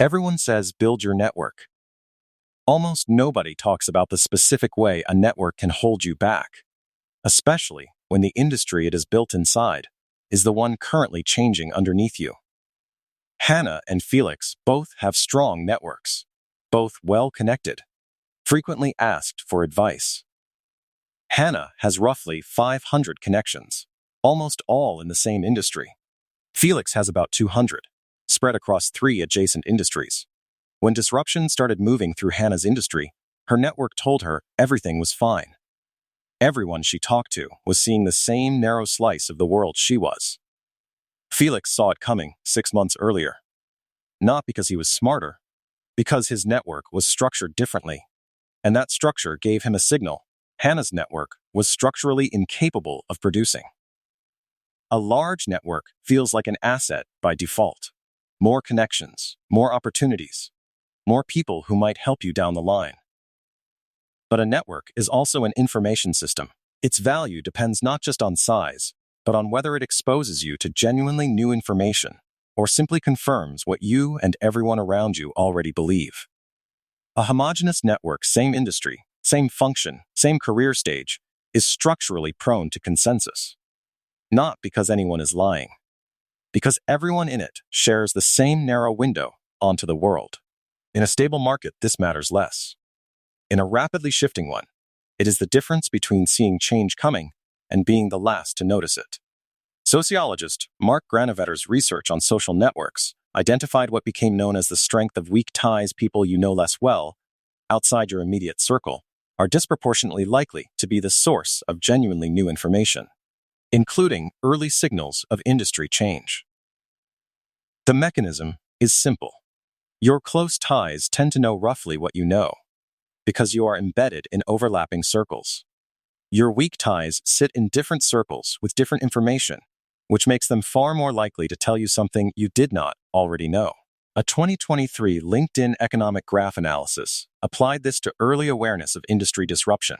Everyone says build your network. Almost nobody talks about the specific way a network can hold you back, especially when the industry it is built inside is the one currently changing underneath you. Hannah and Felix both have strong networks, both well-connected, frequently asked for advice. Hannah has roughly 500 connections, almost all in the same industry. Felix has about 200, spread across 3 adjacent industries. When disruption started moving through Hannah's industry, her network told her everything was fine. Everyone she talked to was seeing the same narrow slice of the world she was. Felix saw it coming 6 months earlier. Not because he was smarter, because his network was structured differently. And that structure gave him a signal Hannah's network was structurally incapable of producing. A large network feels like an asset by default. More connections, more opportunities, more people who might help you down the line. But a network is also an information system. Its value depends not just on size, but on whether it exposes you to genuinely new information or simply confirms what you and everyone around you already believe. A homogeneous network, same industry, same function, same career stage, is structurally prone to consensus. Not because anyone is lying, because everyone in it shares the same narrow window onto the world. In a stable market, this matters less. In a rapidly shifting one, it is the difference between seeing change coming and being the last to notice it. Sociologist Mark Granovetter's research on social networks identified what became known as the strength of weak ties. People you know less well, outside your immediate circle, are disproportionately likely to be the source of genuinely new information, including early signals of industry change. The mechanism is simple. Your close ties tend to know roughly what you know, because you are embedded in overlapping circles. Your weak ties sit in different circles with different information, which makes them far more likely to tell you something you did not already know. A 2023 LinkedIn economic graph analysis applied this to early awareness of industry disruption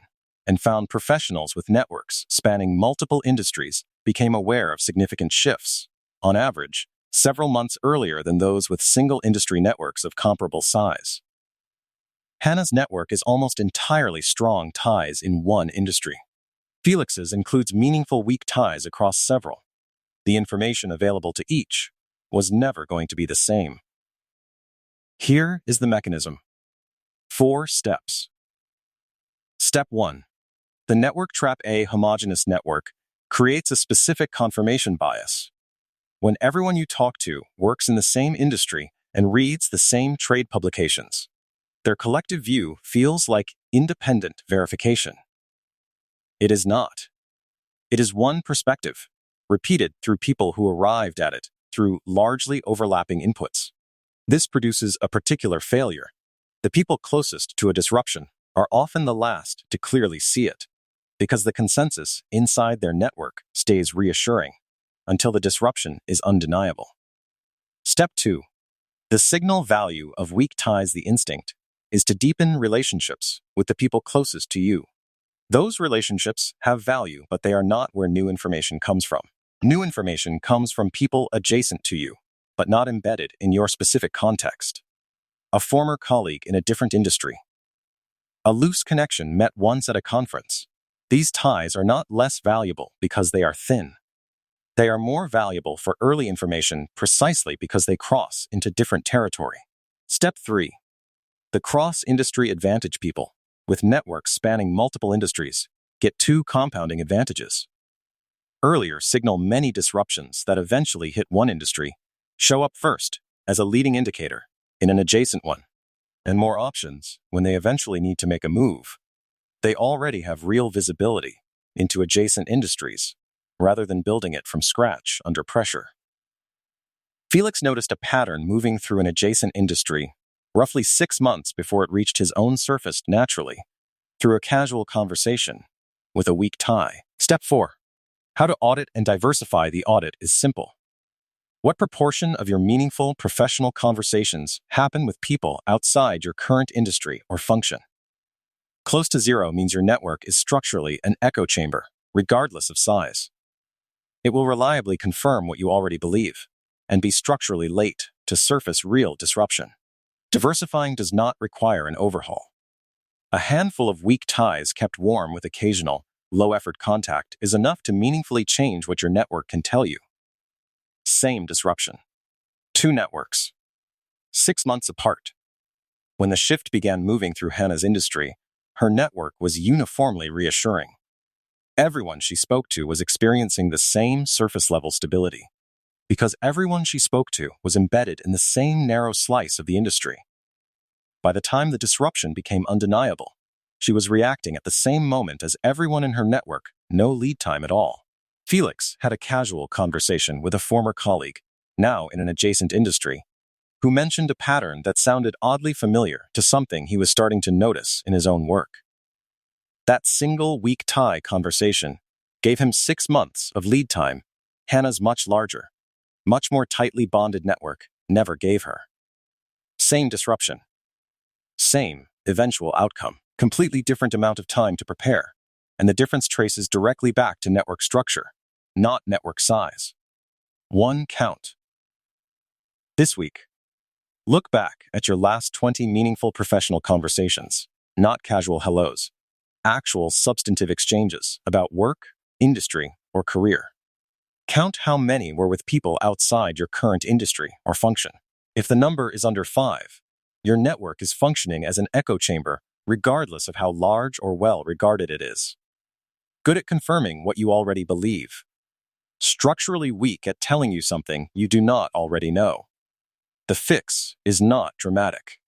and found professionals with networks spanning multiple industries became aware of significant shifts, on average, several months earlier than those with single industry networks of comparable size. Hannah's network is almost entirely strong ties in one industry. Felix's includes meaningful weak ties across several. The information available to each was never going to be the same. Here is the mechanism. 4 steps. Step 1. The network trap. A homogeneous network creates a specific confirmation bias. When everyone you talk to works in the same industry and reads the same trade publications, their collective view feels like independent verification. It is not. It is one perspective, repeated through people who arrived at it through largely overlapping inputs. This produces a particular failure. The people closest to a disruption are often the last to clearly see it, because the consensus inside their network stays reassuring until the disruption is undeniable. Step 2. The signal value of weak ties. The instinct is to deepen relationships with the people closest to you. Those relationships have value, but they are not where new information comes from. New information comes from people adjacent to you, but not embedded in your specific context. A former colleague in a different industry. A loose connection met once at a conference. These ties are not less valuable because they are thin. They are more valuable for early information precisely because they cross into different territory. Step 3. The cross-industry advantage. People with networks spanning multiple industries get 2 compounding advantages. Earlier signal many disruptions that eventually hit one industry show up first as a leading indicator in an adjacent one, and more options when they eventually need to make a move. They already have real visibility into adjacent industries rather than building it from scratch under pressure. Felix noticed a pattern moving through an adjacent industry roughly 6 months before it reached his own surface naturally, through a casual conversation with a weak tie. Step 4. How to audit and diversify. The audit is simple. What proportion of your meaningful professional conversations happen with people outside your current industry or function? Close to 0 means your network is structurally an echo chamber, regardless of size. It will reliably confirm what you already believe, and be structurally late to surface real disruption. Diversifying does not require an overhaul. A handful of weak ties kept warm with occasional, low-effort contact is enough to meaningfully change what your network can tell you. Same disruption. Two networks. 6 months apart. When the shift began moving through Hannah's industry, her network was uniformly reassuring. Everyone she spoke to was experiencing the same surface-level stability, because everyone she spoke to was embedded in the same narrow slice of the industry. By the time the disruption became undeniable, she was reacting at the same moment as everyone in her network, no lead time at all. Felix had a casual conversation with a former colleague, now in an adjacent industry, who mentioned a pattern that sounded oddly familiar to something he was starting to notice in his own work. That single weak tie conversation gave him 6 months of lead time Hannah's much larger, much more tightly bonded network never gave her. Same disruption. Same eventual outcome. Completely different amount of time to prepare, and the difference traces directly back to network structure, not network size. One count. This week, look back at your last 20 meaningful professional conversations, not casual hellos, actual substantive exchanges about work, industry, or career. Count how many were with people outside your current industry or function. If the number is under 5, your network is functioning as an echo chamber regardless of how large or well regarded it is. Good at confirming what you already believe. Structurally weak at telling you something you do not already know. The fix is not dramatic.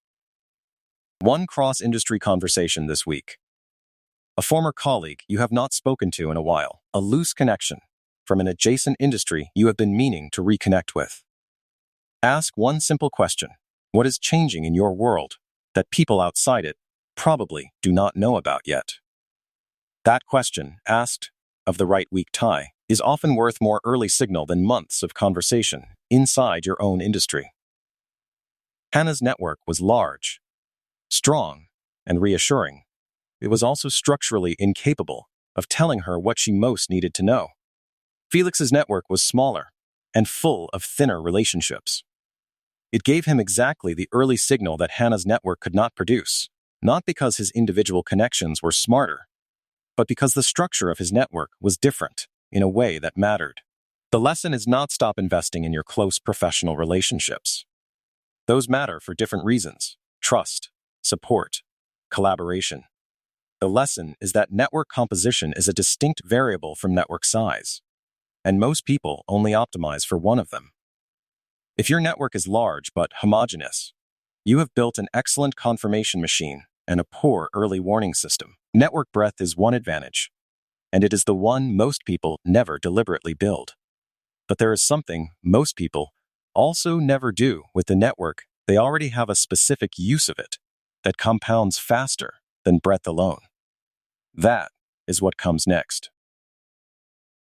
One cross-industry conversation this week. A former colleague you have not spoken to in a while, a loose connection from an adjacent industry you have been meaning to reconnect with. Ask one simple question. What is changing in your world that people outside it probably do not know about yet? That question, asked of the right weak tie, is often worth more early signal than months of conversation inside your own industry. Hannah's network was large, strong, and reassuring. It was also structurally incapable of telling her what she most needed to know. Felix's network was smaller and full of thinner relationships. It gave him exactly the early signal that Hannah's network could not produce, not because his individual connections were smarter, but because the structure of his network was different in a way that mattered. The lesson is not stop investing in your close professional relationships. Those matter for different reasons: trust, support, collaboration. The lesson is that network composition is a distinct variable from network size, and most people only optimize for one of them. If your network is large but homogeneous, you have built an excellent confirmation machine and a poor early warning system. Network breadth is one advantage, and it is the one most people never deliberately build. But there is something most people also never do with the network. They already have a specific use of it that compounds faster than breadth alone. That is what comes next.